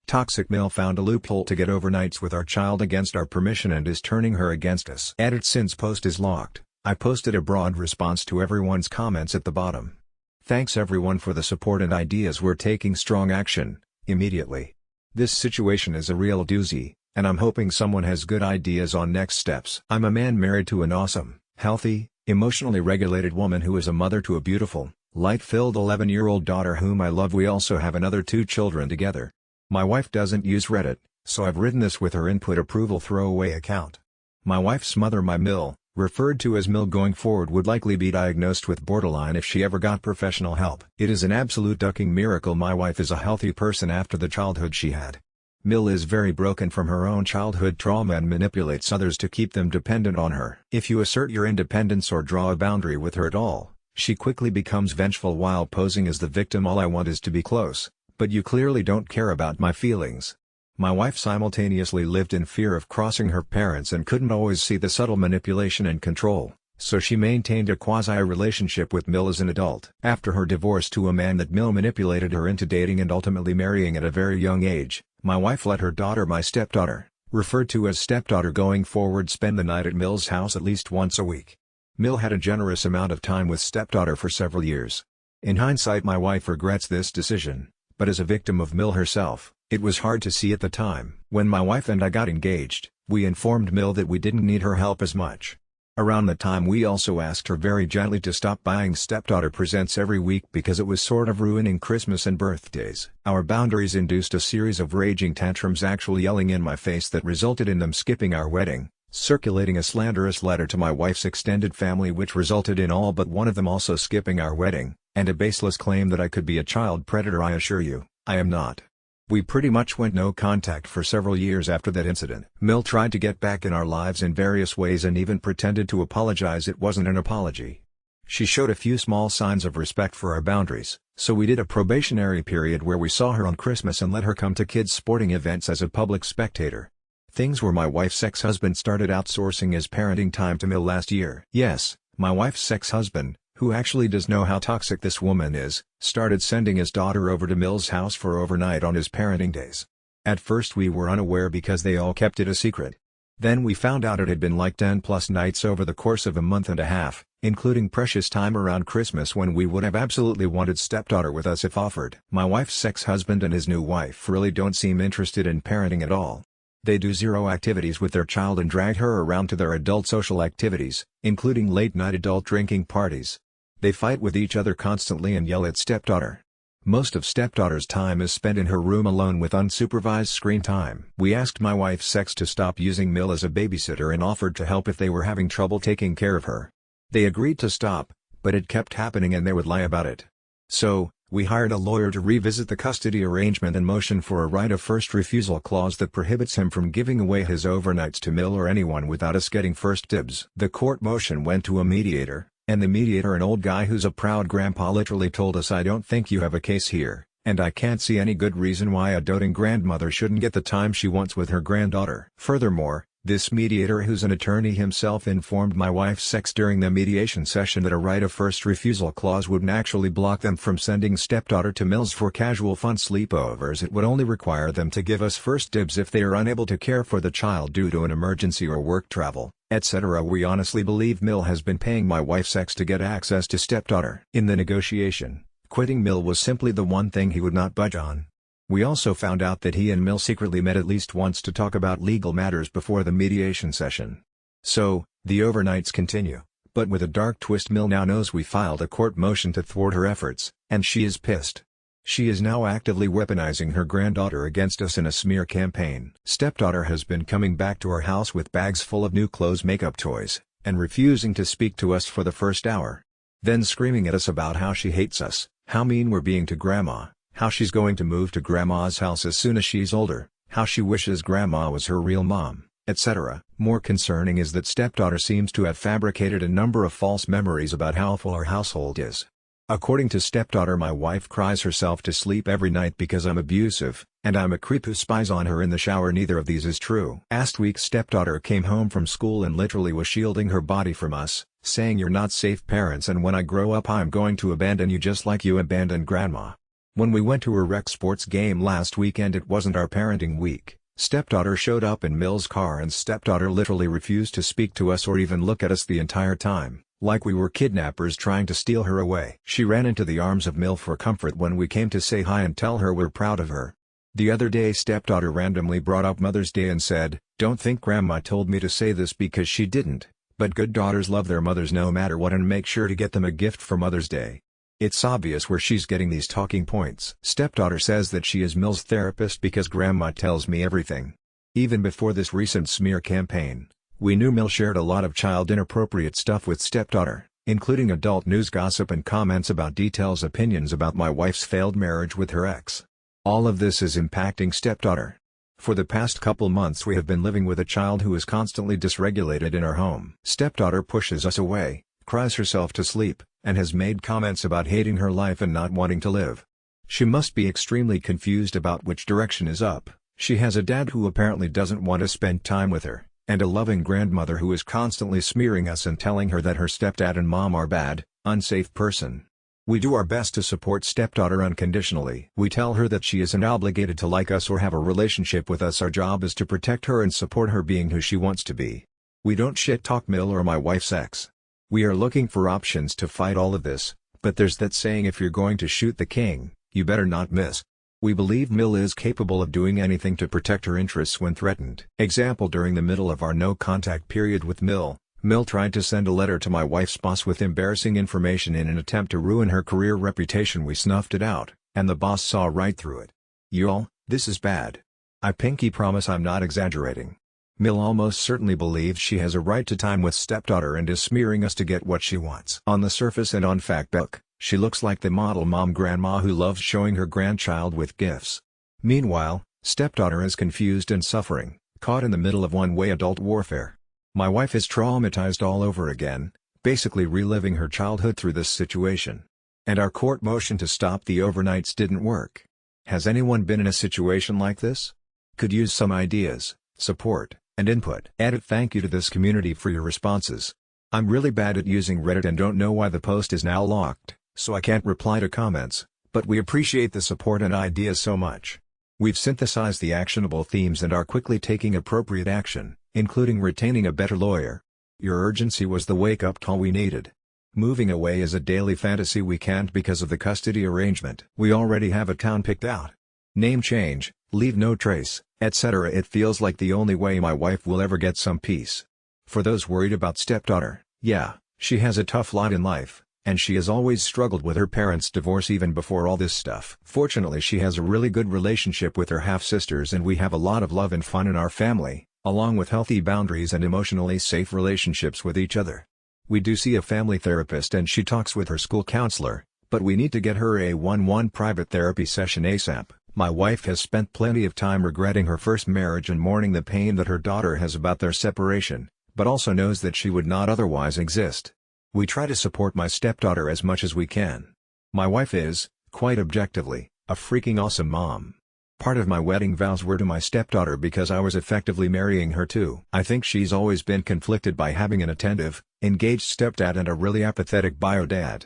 Toxic Mill found a loophole to get overnights with our child against our permission and is turning her against us. Edit: since post is locked, I posted a broad response to everyone's comments at the bottom. Thanks everyone for the support and ideas. We're taking strong action, immediately. This situation is a real doozy, and I'm hoping someone has good ideas on next steps. I'm a man married to an awesome, healthy, emotionally regulated woman who is a mother to a beautiful, light-filled 11-year-old daughter whom I love. We also have another 2 children together. My wife doesn't use Reddit, so I've written this with her input approval throwaway account. My wife's mother, my Mill, referred to as Mill going forward, would likely be diagnosed with borderline if she ever got professional help. It is an absolute ducking miracle my wife is a healthy person after the childhood she had. Mill is very broken from her own childhood trauma and manipulates others to keep them dependent on her. If you assert your independence or draw a boundary with her at all, she quickly becomes vengeful while posing as the victim. All I want is to be close, but you clearly don't care about my feelings. My wife simultaneously lived in fear of crossing her parents and couldn't always see the subtle manipulation and control, so she maintained a quasi-relationship with Mill as an adult. After her divorce to a man that Mill manipulated her into dating and ultimately marrying at a very young age, my wife let her daughter, my stepdaughter, referred to as stepdaughter going forward, spend the night at Mill's house at least once a week. Mill had a generous amount of time with stepdaughter for several years. In hindsight, my wife regrets this decision, but as a victim of Mill herself, it was hard to see at the time. When my wife and I got engaged, we informed Mill that we didn't need her help as much. Around that time we also asked her very gently to stop buying stepdaughter presents every week because it was sort of ruining Christmas and birthdays. Our boundaries induced a series of raging tantrums, actually yelling in my face, that resulted in them skipping our wedding, circulating a slanderous letter to my wife's extended family which resulted in all but one of them also skipping our wedding, and a baseless claim that I could be a child predator. I assure you, I am not. We pretty much went no contact for several years after that incident. Mill tried to get back in our lives in various ways and even pretended to apologize. It wasn't an apology. She showed a few small signs of respect for our boundaries, so we did a probationary period where we saw her on Christmas and let her come to kids' sporting events as a public spectator. Things where my wife's ex-husband started outsourcing his parenting time to Mill last year. Yes, my wife's ex-husband, who actually does know how toxic this woman is, started sending his daughter over to Mill's house for overnight on his parenting days. At first we were unaware because they all kept it a secret. Then we found out it had been like 10+ nights over the course of a month and a half, including precious time around Christmas when we would have absolutely wanted stepdaughter with us if offered. My wife's ex-husband and his new wife really don't seem interested in parenting at all. They do zero activities with their child and drag her around to their adult social activities, including late-night adult drinking parties. They fight with each other constantly and yell at stepdaughter. Most of stepdaughter's time is spent in her room alone with unsupervised screen time. We asked my wife's ex to stop using Mill as a babysitter and offered to help if they were having trouble taking care of her. They agreed to stop, but it kept happening and they would lie about it. So, we hired a lawyer to revisit the custody arrangement and motion for a right of first refusal clause that prohibits him from giving away his overnights to Mill or anyone without us getting first dibs. The court motion went to a mediator, and the mediator, an old guy who's a proud grandpa, literally told us, "I don't think you have a case here, and I can't see any good reason why a doting grandmother shouldn't get the time she wants with her granddaughter." Furthermore, this mediator, who's an attorney himself, informed my wife's ex during the mediation session that a right of first refusal clause wouldn't actually block them from sending stepdaughter to Mill's for casual fun sleepovers. It would only require them to give us first dibs if they are unable to care for the child due to an emergency or work travel, etc. We honestly believe Mill has been paying my wife's ex to get access to stepdaughter. In the negotiation, quitting Mill was simply the one thing he would not budge on. We also found out that he and Mill secretly met at least once to talk about legal matters before the mediation session. So, the overnights continue, but with a dark twist. Mill now knows we filed a court motion to thwart her efforts, and she is pissed. She is now actively weaponizing her granddaughter against us in a smear campaign. Stepdaughter has been coming back to our house with bags full of new clothes, makeup, toys, and refusing to speak to us for the first hour. Then screaming at us about how she hates us, how mean we're being to grandma, how she's going to move to grandma's house as soon as she's older, how she wishes grandma was her real mom, etc. More concerning is that stepdaughter seems to have fabricated a number of false memories about how full our household is. According to stepdaughter, my wife cries herself to sleep every night because I'm abusive, and I'm a creep who spies on her in the shower. Neither of these is true. Last week stepdaughter came home from school and literally was shielding her body from us, saying, "You're not safe parents, and when I grow up I'm going to abandon you just like you abandoned grandma." When we went to a rec sports game last weekend, it wasn't our parenting week. Stepdaughter showed up in Mill's car and stepdaughter literally refused to speak to us or even look at us the entire time, like we were kidnappers trying to steal her away. She ran into the arms of Mill for comfort when we came to say hi and tell her we're proud of her. The other day stepdaughter randomly brought up Mother's Day and said, "Don't think Grandma told me to say this because she didn't, but good daughters love their mothers no matter what and make sure to get them a gift for Mother's Day." It's obvious where she's getting these talking points. Stepdaughter says that she is Mill's therapist because Grandma tells me everything. Even before this recent smear campaign, we knew Mill shared a lot of child inappropriate stuff with stepdaughter, including adult news gossip and comments about details, opinions about my wife's failed marriage with her ex. All of this is impacting stepdaughter. For the past couple months we have been living with a child who is constantly dysregulated in our home. Stepdaughter pushes us away, cries herself to sleep, and has made comments about hating her life and not wanting to live. She must be extremely confused about which direction is up. She has a dad who apparently doesn't want to spend time with her, and a loving grandmother who is constantly smearing us and telling her that her stepdad and mom are bad, unsafe person. We do our best to support stepdaughter unconditionally. We tell her that she isn't obligated to like us or have a relationship with us. Our job is to protect her and support her being who she wants to be. We don't shit-talk Mill or my wife's ex. We are looking for options to fight all of this, but there's that saying, if you're going to shoot the king, you better not miss. We believe Mill is capable of doing anything to protect her interests when threatened. Example: during the middle of our no-contact period with Mill tried to send a letter to my wife's boss with embarrassing information in an attempt to ruin her career reputation. We snuffed it out, and the boss saw right through it. Y'all, this is bad. I pinky promise I'm not exaggerating. Mill almost certainly believes she has a right to time with stepdaughter and is smearing us to get what she wants. On the surface and on Factbook, she looks like the model mom grandma who loves showing her grandchild with gifts. Meanwhile, stepdaughter is confused and suffering, caught in the middle of one-way adult warfare. My wife is traumatized all over again, basically reliving her childhood through this situation. And our court motion to stop the overnights didn't work. Has anyone been in a situation like this? Could use some ideas, support, and input. Thank you to this community for your responses. I'm really bad at using Reddit and don't know why the post is now locked, so I can't reply to comments, but we appreciate the support and ideas so much. We've synthesized the actionable themes and are quickly taking appropriate action, including retaining a better lawyer. Your urgency was the wake-up call we needed. Moving away is a daily fantasy we can't because of the custody arrangement. We already have a town picked out. Name change, leave no trace, etc. It feels like the only way my wife will ever get some peace. For those worried about stepdaughter, yeah, she has a tough lot in life, and she has always struggled with her parents' divorce even before all this stuff. Fortunately, she has a really good relationship with her half-sisters and we have a lot of love and fun in our family, along with healthy boundaries and emotionally safe relationships with each other. We do see a family therapist and she talks with her school counselor, but we need to get her a one-on-one private therapy session ASAP. My wife has spent plenty of time regretting her first marriage and mourning the pain that her daughter has about their separation, but also knows that she would not otherwise exist. We try to support my stepdaughter as much as we can. My wife is, quite objectively, a freaking awesome mom. Part of my wedding vows were to my stepdaughter because I was effectively marrying her too. I think she's always been conflicted by having an attentive, engaged stepdad and a really apathetic bio dad.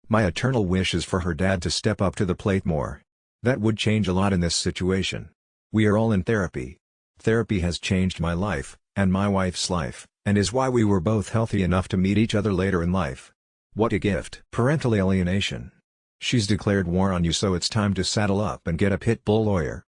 My eternal wish is for her dad to step up to the plate more. That would change a lot in this situation. We are all in therapy. Therapy has changed my life, and my wife's life, and is why we were both healthy enough to meet each other later in life. What a gift. Parental alienation. She's declared war on you, so it's time to saddle up and get a pit bull lawyer.